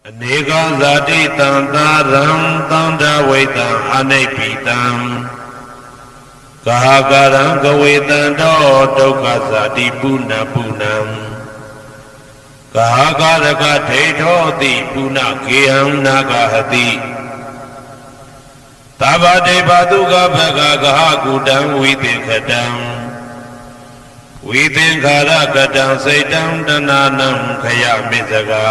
Aneka zati tantaram tantawaitam anaipitam Kahakaram kawetando dokha zati puna punam Kahakaraka theithoti puna kiyam nagahati Tabade baduga bhaga kahakudam videkhatam Videkara kadam saitam dananam khayamisaga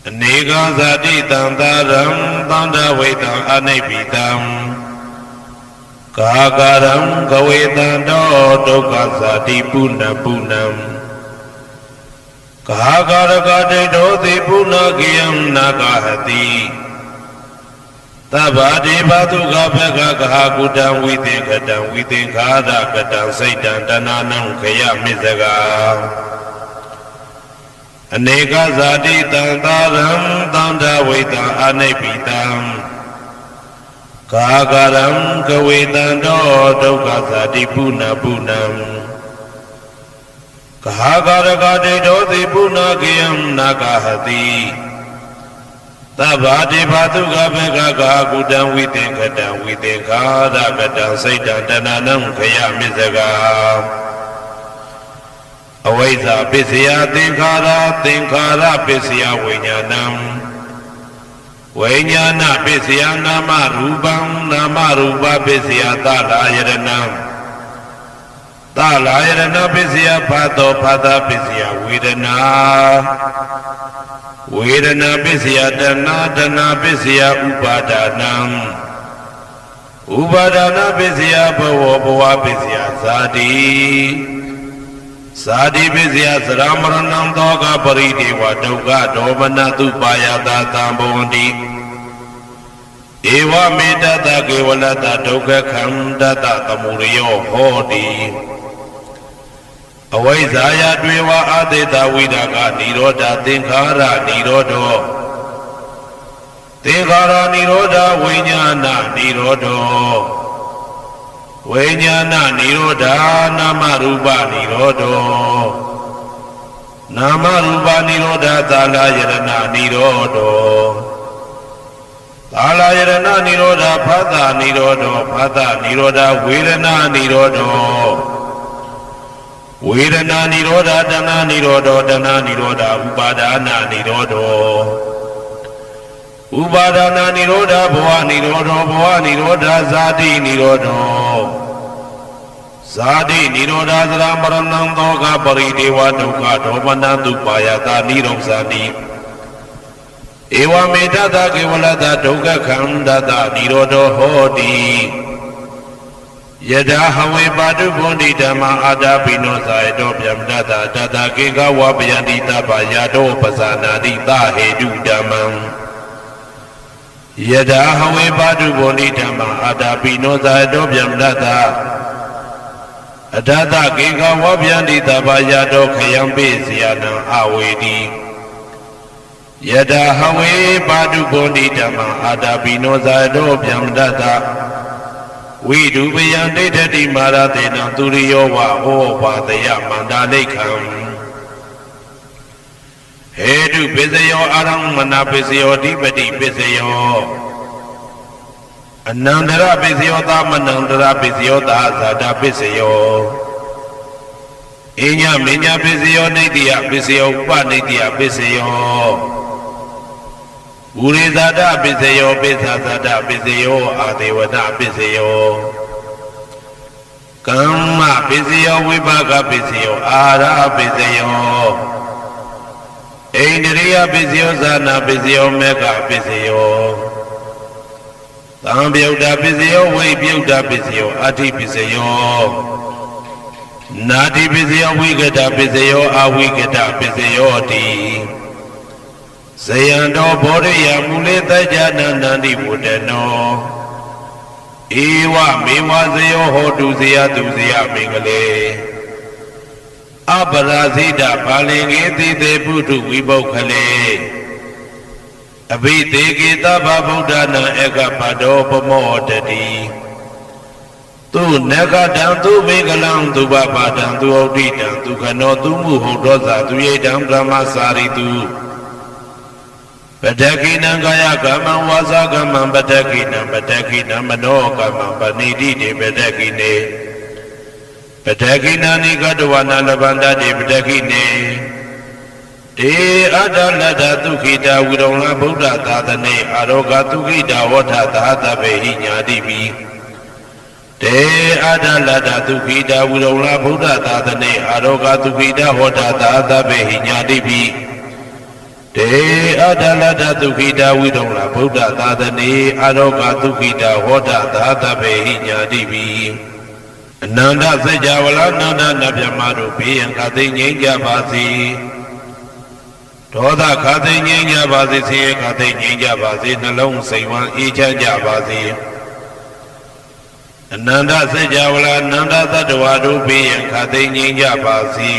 Aneka zati tantaram tantawaitam anaipitam Kahakaram kawetando dokha zati puna punam Kahakaraka theithoti puna kiyam nagahati Tabade baduga bhaga kahakudam videkara kadam saitam dananam khayamisaga Aneka zati tantaram tantawaitam anaipitam Kahakaram kawetando dokha zati puna punam Kahakaraka theithoti puna kiyam nagahati Tabade baduga bhaga kahakudam videkara kadam saitam dananam khayamisaga Avaisa pisya tinkhara pisya vinyanam Vinyana pisya nama rupa pisya talayarana pisya phata pisya vedana pisya dana pisya upadana pisya bhava pisya Sadi pisya saramaranam doga parideva dukkha domana tupayata tambondi Eva medata kevalata dukkha khandata tamuriyo hodi Avaisaya dveva adeta vidaka nirodha tinkhara nirodha vinyana nirodho Vinyana nirodha nama rupa nirodha talayarana nirodha phata nirodha vedana nirodha dana nirodha upadana nirodha bhava nirodha Zadi nirodha saramaranam doga parideva dukkha domana tupayata niroksani Eva medata kevalata dukkha khandata nirodho hoti Yada hawe padu bondi dhamma adapino saedo pyamdata tata keka wapyanti tapayado pasanati tahedu dhammam Yada hawe padu bondi dhamma adapino saedo pyamdata Adata keka wapyanti tapayado khayampe siyanam awedi Yada hawe padu bondi dhamma adapino saedo pyamdata Vidupayan dethati maratena turiyo va opataya mandalikham Hedu pisayo aramana pisayo dipati pisayo Anandara pisayo tamanandara pisayo tasada pisayo Inya minya pisayo nitya pisayo upanitya pisayo Urizada pisayo pisasada pisayo adevana pisayo Kamma pisayo vipaka pisayo ara pisayo Indriya pisayo sana pisayo meka pisayo Tambhyuta pisayo vipyuta pisayo ati pisayo Nati pisayo vigata pisayo avigata pisayo ti Sayando bodhiya muleta jananandi buddhano Ewa mewa sayo hotu siya mingale Aparasita palingiti te putu vibokhale Abhite kita babuddhana eka pado pamodati သူနဂတံသူမေကလံသူပပါဒံသူဩဒိတံသူခနောသူမှုဟုတ်တော်သာသူယေတံဗြဟ္မစာရိတုပတ္တကိနံကာယကမ္မံဝါစာကမ္မံပတ္တကိနံပတ္တကိနံမနောကမ္မံပဏိတိတေပတ္တကိနေပတ္တကိနာနိကတဝနာလဗန္တတေပတ္တကိနေတေအတ္တလတ္တသုခိတာဝိရုံလဗုဒ္ဓသာသနေအာရောဂသုခိတာဝဋ္ဌသာသဗ္ဗေဟိညာတိပိတေအတ္တလတ္တသုခိတာဝိရုံလဗုဒ္ဓသာသနေအာရောဂသုခိတာဝဋ္ဌသာသဗ္ဗေဟိညာတိပိတေအတ္တလတ္တသုခိတာဝိရုံလဗုဒ္ဓသာသနေအာရောဂသုခိတာဝဋ္ဌသာသဗ္ဗေဟိညာတိပိအနန္တစัจ java လာနန္ဒနဗျမတို့ဘေးရန်ခသိငြိမ်းကြပါစေဒေါသခသိငြိမ်းကြပါစေဆင်းရဲခသိငြိမ်းကြပါစေနှလုံးစိတ်ဝမ်းအေးချမ်းကြပါစေအနန္တစัจ java လာနန္ဒသတ္တဝါတို့ဘေးရန်ခသိငြိမ်းကြပါစေ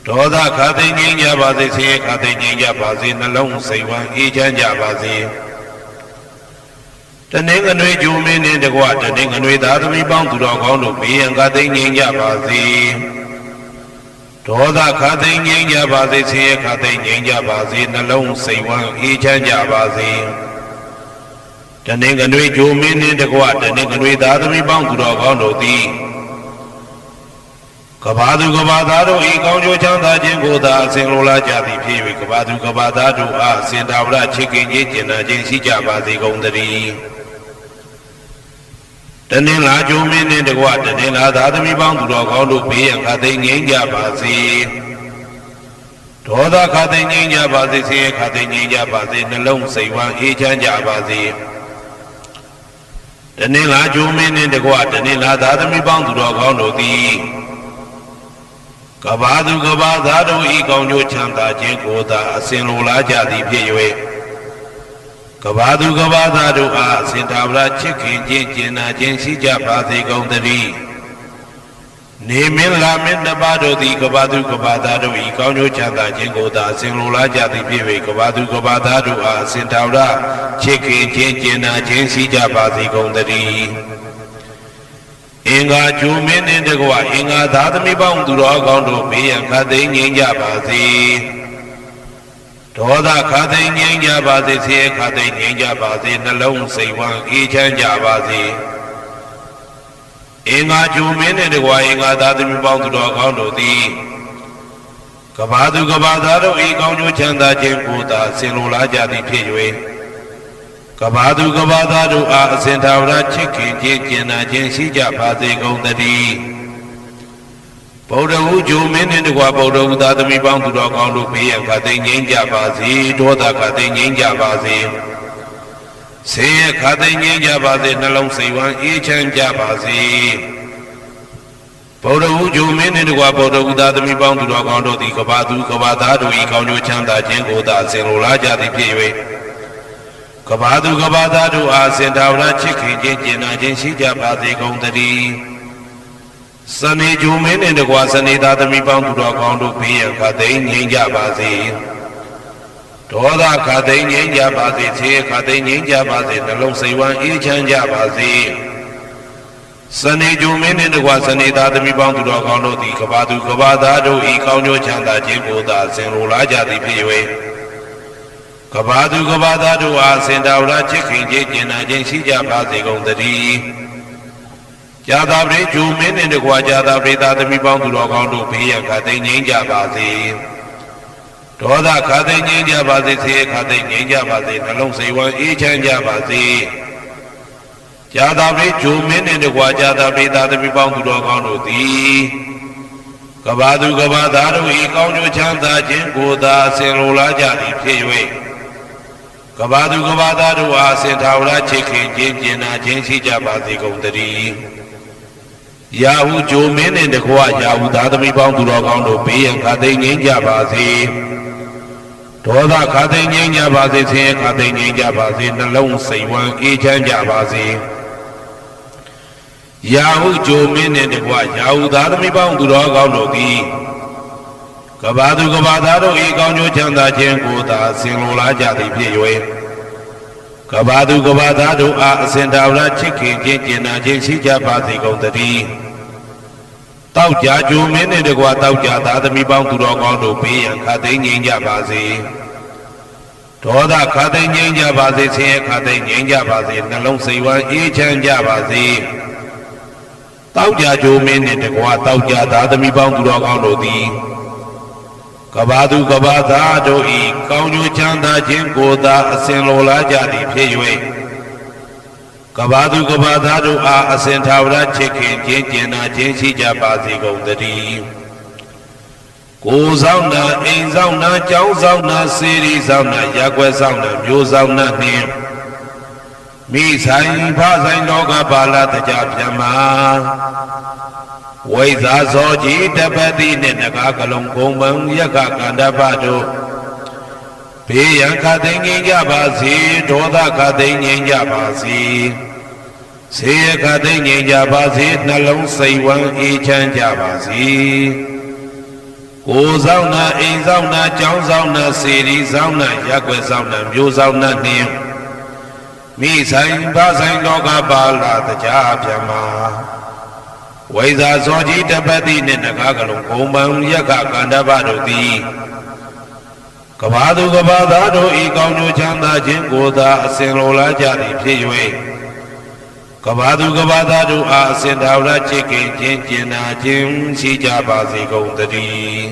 ဒေါသခသိငြိမ်းကြပါစေဆင်းရဲခသိငြိမ်းကြပါစေနှလုံးစိတ်ဝမ်းအေးချမ်းကြပါစေတနင်္ဂနွေဂျူမင်းနှင့်တကွတနင်္ဂနွေသားသမီးပေါင်းသူတော်ကောင်းတို့ဘေးရန်ခသိငြိမ်းကြပါစေဒေါသခသိငြိမ်းကြပါစေဆင်းရဲခသိငြိမ်းကြပါစေနှလုံးစိတ်ဝမ်းအေးချမ်းကြပါစေတနင်္ဂနွေဂျူမင်းနှင့်တကွတနင်္ဂနွေသားသမီးပေါင်းသူတော်ကောင်းတို့သည်ကဘာသူကဘာသားတို့ဤကောင်းကျိုးချမ်းသာခြင်းကိုသာအစဉ်လိုလားကြသည်ဖြစ်၍ကဘာသူကဘာသားတို့အားစင်တာဝရချစ်ခင်ခြင်းကျင်နာခြင်းရှိကြပါစေကုန်သတည်းတနင်္လာဂျုံမင်းနှင့်တကွတနင်္လာသားသမီးပေါင်းသူတော်ကောင်းတို့ဘေးရန်ခသိငြိမ်းကြပါစေဒေါသခသိငြိမ်းကြပါစေဆင်းရဲခသိငြိမ်းကြပါစေနှလုံးစိတ်ဝမ်းအေးချမ်းကြပါစေတနင်္လာဂျုံမင်းနှင့်တကွတနင်္လာသားသမီးပေါင်းသူတော်ကောင်းတို့သည်ကဘာသူကဘာသားတို့ဤကောင်းကျိုးချမ်းသာခြင်းကိုသာအစဉ်လိုလားကြသည်ဖြစ်၍ကဘာသူကဘာသားတို့အားစင်တာဝရချစ်ခင်ခြင်းကျင်နာခြင်းရှိကြပါစေကုန်သတည်းနေမင်းလာမင်းတပါတို့သည်ကဘာသူကဘာသားတို့ဤကောင်းကျိုးချမ်းသာခြင်းကိုသာအစဉ်လိုလားကြသည်ဖြစ်၍ကဘာသူကဘာသားတို့အားစင်တာဝရချစ်ခင်ခြင်းကျင်နာခြင်းရှိကြပါစေကုန်သတည်းအင်္ဂါဂျူမင်းနှင့်တကွအင်္ဂါသားသမီးပေါင်းသူတော်ကောင်းတို့ဘေးရန်ခသိငြိမ်းကြပါစေဒေါသခသိငြိမ်းကြပါစေဆင်းရဲခသိငြိမ်းကြပါစေနှလုံးစိတ်ဝမ်းအေးချမ်းကြပါစေအင်္ဂါဂျူမင်းနှင့်တကွအင်္ဂါသားသမီးပေါင်းသူတော်ကောင်းတို့သည်ကဘာသူကဘာသားတို့ဤကောင်းကျိုးချမ်းသာခြင်းကိုသာဆင်လိုလားကြသည်ဖြစ်၍ကဘာသူကဘာသားတို့အားအစဉ်သာဝရချစ်ခင်ခြင်းကျင်နာခြင်းရှိကြပါစေကုန်သတည်းဗုဒ္ဓဟူဂျုံမင်းနှင့်တကွဗုဒ္ဓဟူသားသမီးပေါင်းသူတော်ကောင်းတို့ဘေးရန်ခသိငြိမ်းကြပါစေဒေါသခသိငြိမ်းကြပါစေဆင်းရဲခသိငြိမ်းကြပါစေနှလုံးစိတ်ဝမ်းအေးချမ်းကြပါစေဗုဒ္ဓဟူဂျုံမင်းနှင့်တကွဗုဒ္ဓဟူသားသမီးပေါင်းသူတော်ကောင်းတို့သည်ကဘာသူကဘာသားတို့ဤကောင်းကျိုးချမ်းသာခြင်းကိုသာအစဉ်လိုလားကြသည်ဖြစ်၍ကဘာသူကဘာသားတို့အားစင်တာဝရချစ်ခင်ခြင်းကျင်နာခြင်းရှိကြပါစေကုန်သတည်းစနေဂျုံမင်းနှင့်တကွစနေသားသမီးပေါင်းသူတော်ကောင်းတို့ဘေးရန်ခသိငြိမ်းကြပါစေဒေါသခသိငြိမ်းကြပါစေဆင်းရဲခသိငြိမ်းကြပါစေနှလုံးစိတ်ဝမ်းအေးချမ်းကြပါစေစနေဂျုံမင်းနှင့်တကွစနေသားသမီးပေါင်းသူတော်ကောင်းတို့သည်ကဘာသူကဘာသားတို့ဤကောင်းကျိုးချမ်းသာခြင်းကိုသာဆင်လိုလားကြသည်ဖြစ်၍ကဘာသူကဘာသားတို့အားစင်တာဝရချစ်ခင်ခြင်းကျင်နာခြင်းရှိကြပါစေကုန်သတည်းဇာတာပရိဂျုံမင်းနှင့်တကွာဇာတာပရိသားသမီးပေါင်းသူတော်ကောင်းတို့ဘေးရန်ခသိငြိမ်းကြပါစေဒေါသခသိငြိမ်းကြပါစေဆင်းရဲခသိငြိမ်းကြပါစေနှလုံးစိတ်ဝမ်းအေးချမ်းကြပါစေဇာတာပရိဂျုံမင်းနှင့်တကွာဇာတာပရိသားသမီးပေါင်းသူတော်ကောင်းတို့သည်ကဘာသူကဘာသားတို့ဤကောင်းကျိုးချမ်းသာခြင်းကိုသာဆင်လိုလားကြသည်ဖြစ်၍ကဘာသူကဘာသားတို့အားစင်ထာဝရချစ်ခင်ခြင်းကျင်နာခြင်းရှိကြပါစေကုန်သတည်းယာဟုဂျိုမင်းနှင့်တကွယာဟုသားသမီးပေါင်းသူတော်ကောင်းတို့ဘေးရန်ခသိငြိမ်းကြပါစေဒေါသခသိငြိမ်းကြပါစေဆင်းရဲခသိငြိမ်းကြပါစေနှလုံးစိတ်ဝမ်းအေးချမ်းကြပါစေယာဟုဂျိုမင်းနှင့်တကွယာဟုသားသမီးပေါင်းသူတော်ကောင်းတို့သည်ကဘာသူကဘာသားတို့ဤကောင်းကျိုးချမ်းသာခြင်းကိုသာဆင်လိုလားကြသည်ဖြစ်၍က ကဘာသူကဘာသားတို့အားအစဉ်တော်ရာချစ်ခင်ခြင်းကျင်နာခြင်းရှိကြပါစေကုန်သတည်းတောက်ကြကြိုမင်းနဲ့တကွာတောက်ကြသားသမီးပေါင်းသူတော်ကောင်းတို့ဘေးရန်ခတ်သိမ်းငြိမ်းကြပါစေဒေါသခတ်သိမ်းငြိမ်းကြပါစေဆင်းရဲခတ်သိမ်းငြိမ်းကြပါစေနှလုံးစိတ်ဝမ်းအေးချမ်းကြပါစေတောက်ကြကြိုမင်းနဲ့တကွာတောက်ကြသားသမီးပေါင်းသူတော်ကောင်းတို့သည်ကဘာသူကဘာသားတို့ဤကောင်းကျိုးချမ်းသာခြင်းကိုသာအစဉ်လိုလားကြသည်ဖြစ်၍ကဘာသူကဘာသားတို့အားအစဉ်ထာဝရချစ်ခင်ခြင်းကျင်နာခြင်းရှိကြပါစေကုန်သတည်းကိုယ်ဆောင်နာအိမ်ဆောင်နာကျောင်းဆောင်နာစေရီဆောင်နာရက်ွယ်ဆောင်နာမျိုးဆောင်နာနှင့်မိဆိုင်ဖဆိုင်လောကပါဠတကြပြမဝိဇာဇောကြီးတပတိနှင့်နဂါကလုံးကုံပံယက္ခကန္တပတို့ဘေးရန်ခတ်သိမ်းငြိမ်းကြပါစေဒေါသခတ်သိမ်းငြိမ်းကြပါစေဆေးရခတ်သိမ်းငြိမ်းကြပါစေနှလုံးစိတ်ဝမ်းအေးချမ်းကြပါစေကိုယ်ဆောင်နာအိမ်ဆောင်နာကျောင်းဆောင်နာစေရီဆောင်နာရက်ွယ်ဆောင်နာမျိုးဆောင်နာနှင့်မိဆိုင်ဖဆိုင်လောကပါဠတကြပြမဝိဇာဇောကြီးတပတိနှင့်နဂါကလုံးဘုံပံယက္ခကန္တပတို့သည်ကဘာသူကဘာသားတို့ဤကောင်းကျိုးချမ်းသာခြင်းကိုသာအစဉ်လိုလားကြသည်ဖြစ်၍ကဘာသူကဘာသားတို့အားအစဉ်ထာဝရချစ်ခင်ခြင်းကျင်နာခြင်းရှိကြပါစေကုန်သတည်း